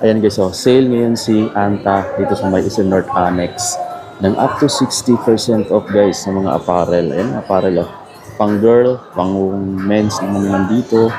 Ayan guys, so sale ngayon si Anta dito sa may Eastern North Annex ng up to 60% off guys sa mga apparel. Ayan, apparel oh. Pang girl, pang men's naman yan dito.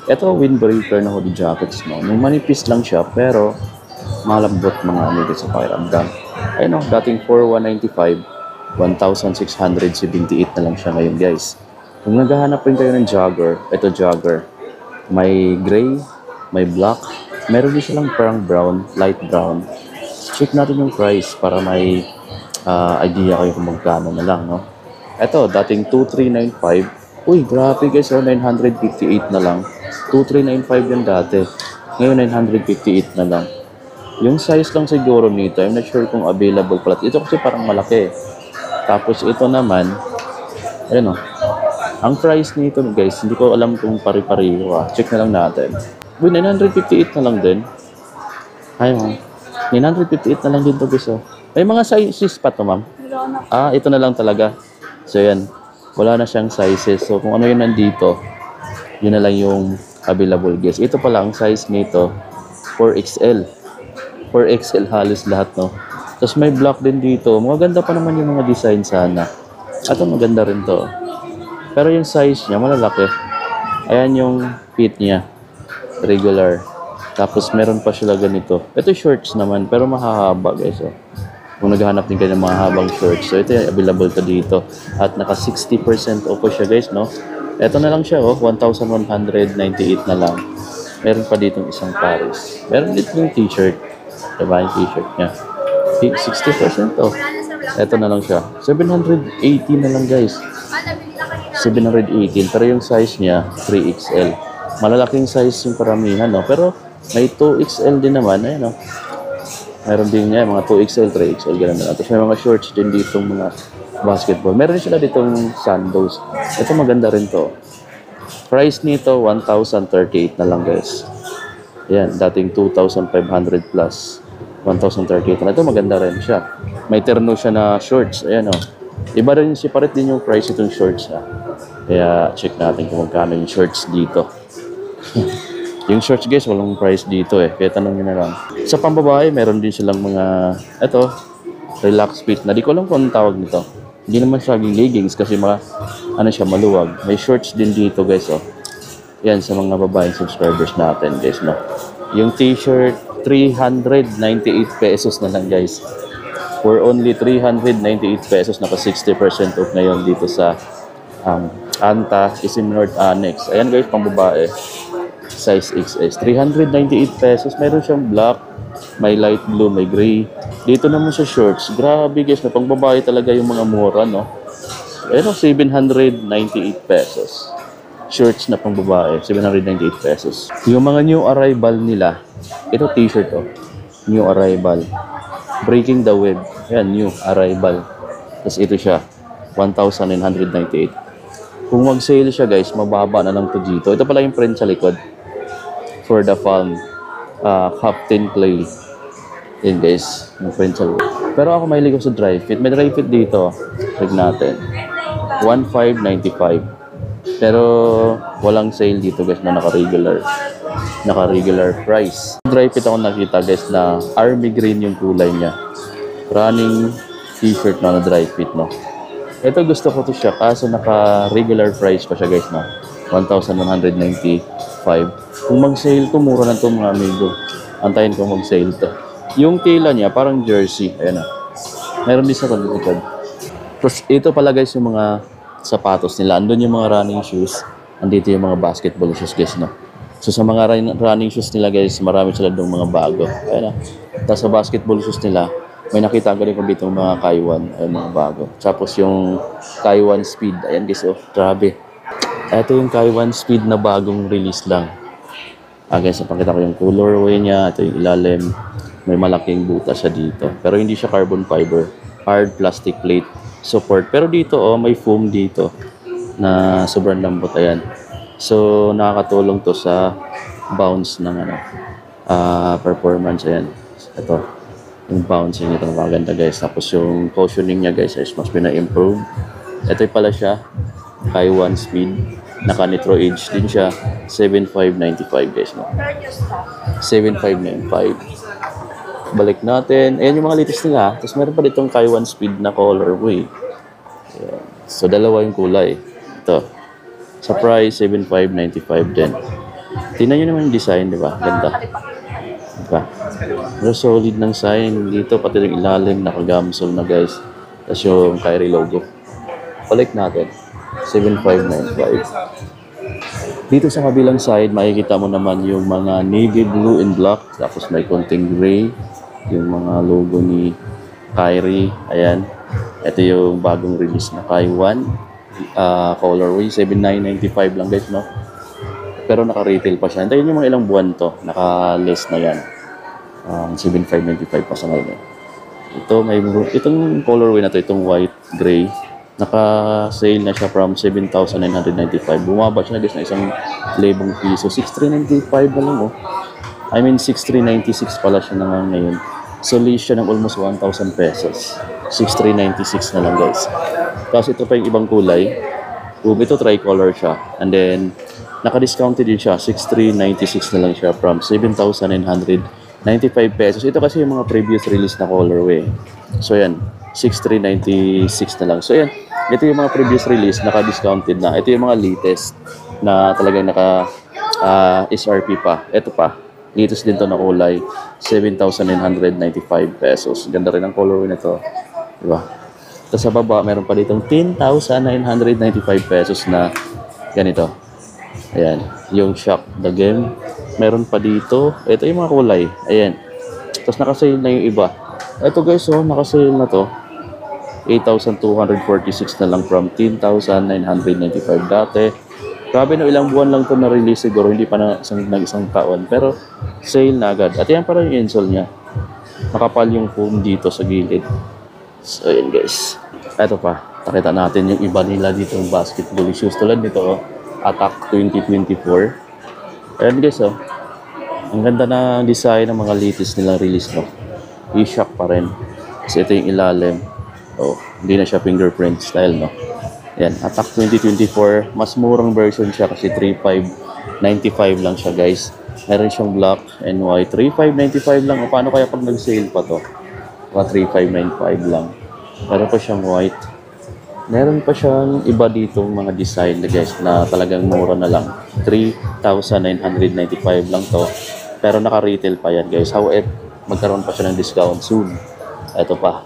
Ito, windbreaker na hoodie jackets mo. Yung manipis lang siya pero malambot mga amigo sa pakiramdam. Ayun oh, dating 4,195, 1,678 na lang siya ngayon guys. Kung naghahanap rin kayo ng jogger, ito jogger. May gray, may black, meron din silang parang brown, light brown. Check natin yung price para may idea kayo kung magkano na lang, no? Ito, dating 2,395. Uy, grabe guys, oh, 958 na lang. 2,395 yung dati. Ngayon, 958 na lang. Yung size lang siguro nito, I'm not sure kung available pala. Ito kasi parang malaki. Tapos ito naman, ayun oh. Ang price nito guys, hindi ko alam kung pari-pariho ah. Check na lang natin. Uy, 958 na lang din. Ayun. 958 na lang din to guys oh. May mga sizes pa to ma'am. Ah, ito na lang talaga. So yan. Wala na siyang sizes. So kung ano yun nandito, yun na lang yung available guys. Ito pala ang size nito, 4XL. 4XL halos lahat no. Tapos may black din dito. Maganda pa naman yung mga design sana. At maganda rin to. Pero yung size niya malalaki. Ayan yung fit niya. Regular. Tapos meron pa sila ganito. Ito shorts naman pero mahahaba guys. Oh. Kung naghahanap din kayo ng mga habang shorts. So ito yung available to dito. At naka 60% off siya guys no. Ito na lang siya oh. 1,198 na lang. Meron pa ditong isang pares. Meron dito yung t-shirt. Diba yung t-shirt niya. 60% off. Ito na lang siya. 780 na lang guys. 718 pero yung size niya 3XL. Malalaking size yung paramihan no, pero may 2XL din naman ayun no. Meron din niya mga 2XL, 3XL ganun na. Tapos may mga shorts din dito mga basketball. Meron din sila ditong sandals. Ito maganda rin to. Price nito 1,038 na lang guys. Yan, dating 2,500 plus. 1,038 na. Ito maganda rin siya. May terno siya na shorts. Ayan o. Iba rin, separate din yung price itong shorts ha. Kaya check natin kung magkano yung shorts dito. Yung shorts guys, walang price dito eh. Kaya tanong nyo na lang. Sa pambabae, meron din silang mga, eto, relax fit na. Di ko alam kung anong tawag nito. Hindi naman siya leggings kasi mga, ano siya, maluwag. May shorts din dito guys oh. Yan, sa mga babaeng subscribers natin guys no. Yung t-shirt, 398 pesos na lang guys. For only 398 pesos, naka 60% off ngayon dito sa Anta, Eastern North Annex. Ayan guys, pang babae. Size XS. 398 pesos. Meron siyang black, may light blue, may gray. Dito naman sa shorts. Grabe guys, na pang babae talaga yung mga mura, no? Ayan, 798 pesos. Shorts na pang babae, 798 pesos. Yung mga new arrival nila, ito t-shirt, oh. New arrival. Breaking the Web. Ayan, new arrival. Tapos ito siya, 1,998. Kung mag-sale siya guys, mababa na lang to dito. Ito pala yung print sa likod. For the Palm. Captain Clay. Yan guys, yung print sa likod. Pero ako mahilig ko sa dry fit. May dry fit dito. Check natin. 1,595. Pero walang sale dito guys na naka-regular. Naka-regular price. Dry fit ako nakita guys na army green yung kulay niya. Running t-shirt na dry fit no. Ito gusto ko to siya kaso naka-regular price pa siya guys no. 1,195. Kung mag-sale to, mura na to mga amigo. Antayin ko mag-sale to. Yung tela niya parang jersey. Ayan na. Meron din sa likod. Tapos ito pala guys yung mga sapatos nila. Andun yung mga running shoes. Andito yung mga basketball shoes guys no. So sa mga running shoes nila guys, marami sila doon mga bago. Ayan na. Tapos sa basketball shoes nila, may nakita ko rin dito mga Kaiwan, ayun, mga bago. Tapos yung Kaiwan Speed, ayan guys, oh, grabe. Ito yung Kaiwan Speed na bagong release lang. Guys, napakita ko yung colorway niya, ito yung ilalim. May malaking butas siya dito. Pero hindi siya carbon fiber, hard plastic plate support. Pero dito, oh, may foam dito na sobrang lambot, ayan. So, nakakatulong to sa bounce ng performance, ayan. Ito. Yung bouncing nito maganda guys. Tapos yung cushioning niya guys is mas pina-improve. Ito pala siya. Kaiwan Speed. Naka Nitro Edge din siya. 7,595 guys, no? 7,595. Balik natin. Ayan yung mga latest nila. Tapos meron pa ditong Kaiwan Speed na colorway. Ayan. So, dalawa yung kulay. Ito. Sa price, 7,595 din. Tingnan nyo naman yung design, di ba? Ganda. Diba? Pero solid ng sign dito. Pati yung ilalim, nakagamsol na guys. Tapos yung Kyrie logo. Balik natin. 7,595. Dito sa kabilang side, makikita mo naman yung mga navy blue and black. Tapos may konting gray. Yung mga logo ni Kyrie. Ayan. Ito yung bagong release na Kaiwan. Colorway. 7,995 lang guys, no? Pero naka-retail pa siya. Hintayin nyo mga ilang buwan to. Naka-list na yan. 7,595 pa sa ngayon. Itong colorway na to, itong white, gray, naka-sale na siya from 7,995. Bumaba siya guys na isang libong piso. 6,395 na lang, oh. I mean, 6,396 pala siya na ngayon. So, lease siya ng almost 1,000 pesos. 6,396 na lang, guys. Tapos, ito pa yung ibang kulay. Ito, tricolor siya. And then, naka-discounted din siya. 6,396 na lang siya from 7,995 pesos. Ito kasi yung mga previous release na colorway. So, yan. 6,396 na lang. So, yan. Ito yung mga previous release, naka-discounted na. Ito yung mga latest na talagang naka-SRP pa. Ito pa. Latest din to na kulay. 7,995 pesos. Ganda rin ang colorway nito. Diba? Tapos sa baba, meron pa ditong 10,995 pesos na ganito. Ayan. Yung Shock the Game. Meron pa dito. Ito yung mga kulay. Ayan. Tapos nakasale na yung iba. Ito guys, oh, nakasale na to. 8,246 na lang from 10,995 dati. Grabe no, ilang buwan lang to na-release siguro, hindi pa na isang taon. Pero sale na agad. At yan parang yung insole niya. Makapal yung foam dito sa gilid. So yun guys. Ito pa. Nakita natin yung iba nila dito yung basketball shoes. Tulad nito, oh, Attack 2024. Ayan guys, oh. Ang ganda na design ng mga latest nilang release, no. E-Shock pa rin. Kasi ito yung ilalim. Oh, hindi na siya fingerprint style, no. Yan, Attack 2024, mas murang version siya kasi 3,595 lang siya guys. Meron siyang black and white. 3,595 lang. O paano kaya pag nag-sale pa to? 3,595 lang. Meron pa siyang white. Meron pa siyang iba ditong mga design na guys na talagang mura na lang. 3,995 lang to. Pero naka-retail pa yan guys. However, magkaroon pa siya ng discount soon. Ito pa.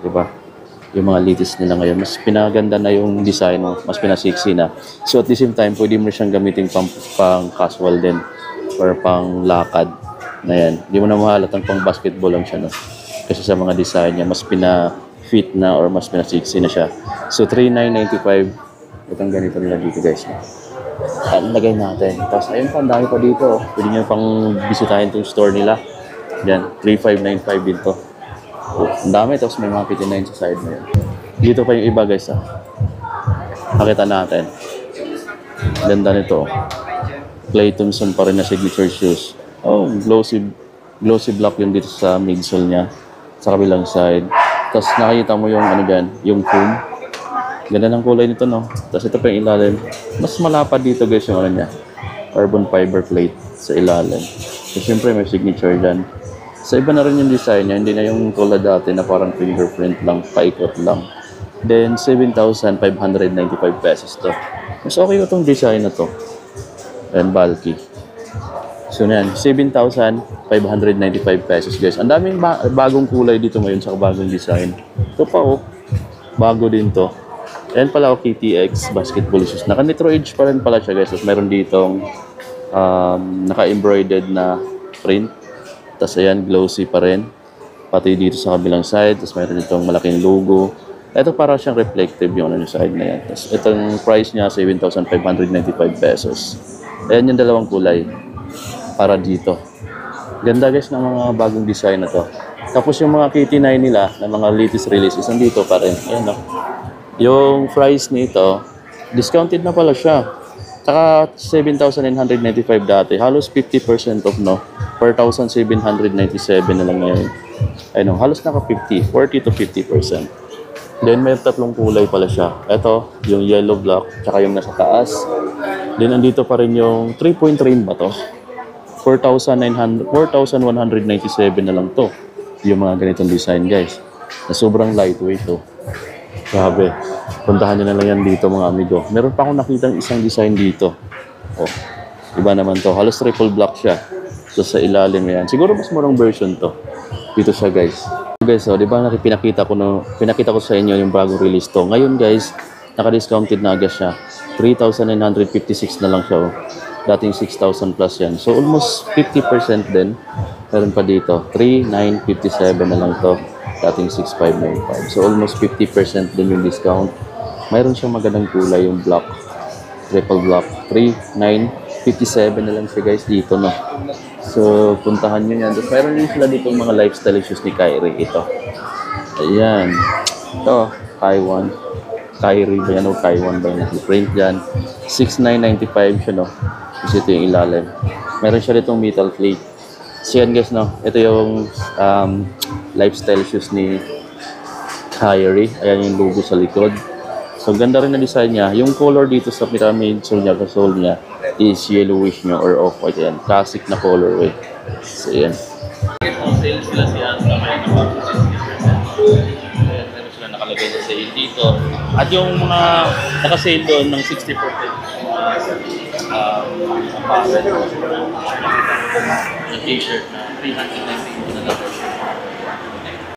Diba? Yung mga latest nila ngayon, mas pinaganda na yung design, mas pinasexy na. So at the same time, pwede mo siyang gamitin pang casual din or pang lakad na yan. Hindi mo na mahalatang pang basketball lang siya, no? Kasi sa mga design niya, mas pina-fit na or mas pinasexy na siya. So 3,995, itong ganito nila dito guys, no? At lagay natin. Tapos ayun pa, ang dami pa dito. Pwede nyo pang bisitahin itong store nila. Yan, 3,595 din to. Ang dami, tapos may mga 59 sa side na yun. Dito pa yung iba guys, ha. Nakita natin. Ganda nito. Clay Thompson pa rin na signature shoes. Oh, glossy black yung dito sa midsole niya. Sa kabilang side. Tapos nakikita mo yung ano dyan, yung foam. Ganda ng kulay nito, no. Tapos ito pa yung ilalim. Mas malapad dito guys yung ano niya. Carbon fiber plate sa ilalim. So syempre may signature dyan. Sa iba na rin yung design niya, hindi na yung tulad dati na parang fingerprint lang, paikot lang. Then, 7,595 pesos to. Mas okay ko itong design na to. And bulky. So, yan, 7,595 pesos guys. Ang daming bagong kulay dito ngayon sa bagong design. Ito pa, oh. Bago din to. Ayan pala, oh, KTX basketball shoes. Naka-Nitro Edge pa rin pala siya guys. Tapos meron ditong naka-embroidered na print. Tapos ayan, glossy pa rin. Pati dito sa kabilang side. Tapos mayroon ditong malaking logo. Ito para siyang reflective yung side na yan. Tapos itong price niya, 7,595 pesos. Ayan yung dalawang kulay. Para dito. Ganda guys ng mga bagong design na to. Tapos yung mga KT9 nila, na mga latest releases, nandito pa rin. Ayan, no? Yung price nito, discounted na pala siya. Saka 7,995 dati. Halos 50% off, no? 4,797 na lang ngayon. Ay no, halos naka 40 to 50%. Then may tatlong kulay pala siya. Ito, yung yellow black, tsaka yung nasa taas. Then andito pa rin yung 3-point rain ba to? 4,197 na lang to. Yung mga ganitong design guys. Na sobrang lightweight to. Grabe. Puntahan nyo na lang yan dito mga amigo. Meron pa akong nakitang isang design dito. Oh, iba naman to. Halos triple black siya. So sa ilalim yan. Siguro mas murang version to. Dito siya guys. Guys, oh, di ba pinakita ko sa inyo yung bagong release to. Ngayon guys, naka-discounted na agad siya. 3,956 na lang siya. Oh. Dating 6,000 plus yan. So almost 50% din. Meron pa dito. 3,957 na lang to. Dating 6,595. So almost 50% din yung discount. Mayroon siyang magandang kulay yung black. Triple black. 3,957 na lang siya guys dito, no. So, puntahan nyo yan. Tapos mayroon din sila dito mga lifestyle shoes ni Kyrie. Ito. Ayan. Ito, Taiwan. Kyrie ba yan o Taiwan ba yan? Print dyan. 6,995 siya, no. Kasi ito yung ilalim. Meron siya ditong metal plate. So yan guys, no. Ito yung lifestyle shoes ni Kyrie. Ayan yung logo sa likod. So, ganda rin na design niya. Yung color dito sa pyramid sole niya is yellowish nyo or off-white. Yan. Classic na colorway. So, yan. Sale sila siya. Meron sila nakalagay na sale dito. At yung mga nakasale doon ng 60%. Apparel. Yung t-shirt na 390 na lang.